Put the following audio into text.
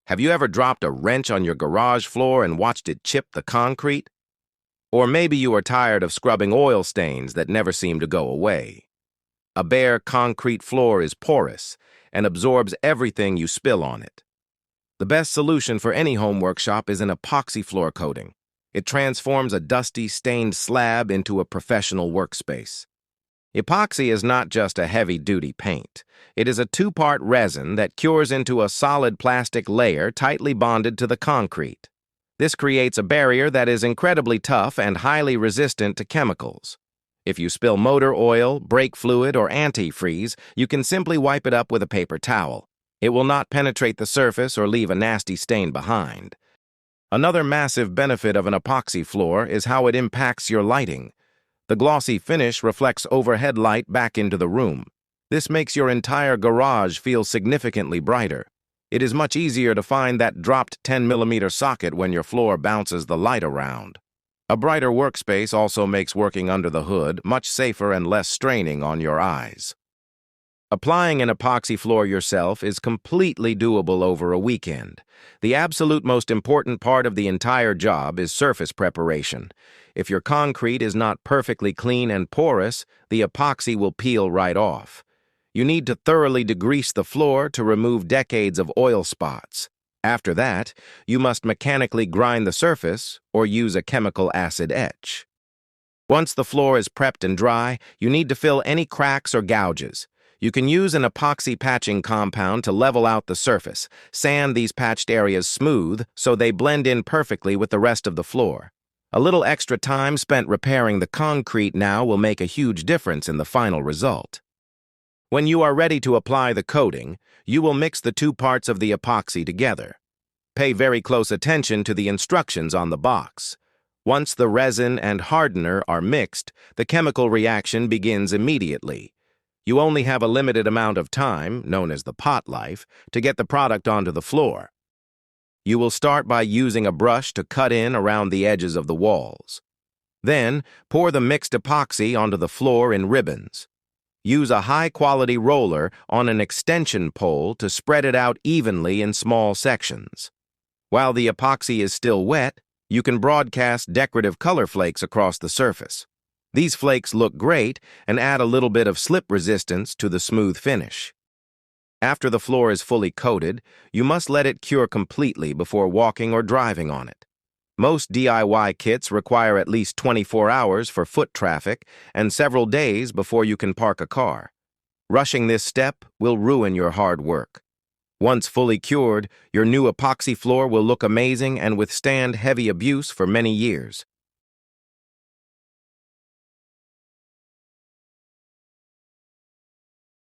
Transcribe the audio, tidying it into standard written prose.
Have you ever dropped a wrench on your garage floor and watched it chip the concrete? Or maybe you are tired of scrubbing oil stains that never seem to go away. A bare concrete floor is porous and absorbs everything you spill on it. The best solution for any home workshop is an epoxy floor coating. It transforms a dusty, stained slab into a professional workspace. Epoxy is not just a heavy-duty paint. It is a two-part resin that cures into a solid plastic layer tightly bonded to the concrete. This creates a barrier that is incredibly tough and highly resistant to chemicals. If you spill motor oil, brake fluid, or antifreeze, you can simply wipe it up with a paper towel. It will not penetrate the surface or leave a nasty stain behind. Another massive benefit of an epoxy floor is how it impacts your lighting. The glossy finish reflects overhead light back into the room. This makes your entire garage feel significantly brighter. It is much easier to find that dropped 10mm socket when your floor bounces the light around. A brighter workspace also makes working under the hood much safer and less straining on your eyes. Applying an epoxy floor yourself is completely doable over a weekend. The absolute most important part of the entire job is surface preparation. If your concrete is not perfectly clean and porous, the epoxy will peel right off. You need to thoroughly degrease the floor to remove decades of oil spots. After that, you must mechanically grind the surface or use a chemical acid etch. Once the floor is prepped and dry, you need to fill any cracks or gouges. You can use an epoxy patching compound to level out the surface. Sand these patched areas smooth so they blend in perfectly with the rest of the floor. A little extra time spent repairing the concrete now will make a huge difference in the final result. When you are ready to apply the coating, you will mix the two parts of the epoxy together. Pay very close attention to the instructions on the box. Once the resin and hardener are mixed, the chemical reaction begins immediately. You only have a limited amount of time, known as the pot life, to get the product onto the floor. You will start by using a brush to cut in around the edges of the walls. Then, pour the mixed epoxy onto the floor in ribbons. Use a high-quality roller on an extension pole to spread it out evenly in small sections. While the epoxy is still wet, you can broadcast decorative color flakes across the surface. These flakes look great and add a little bit of slip resistance to the smooth finish. After the floor is fully coated, you must let it cure completely before walking or driving on it. Most DIY kits require at least 24 hours for foot traffic and several days before you can park a car. Rushing this step will ruin your hard work. Once fully cured, your new epoxy floor will look amazing and withstand heavy abuse for many years.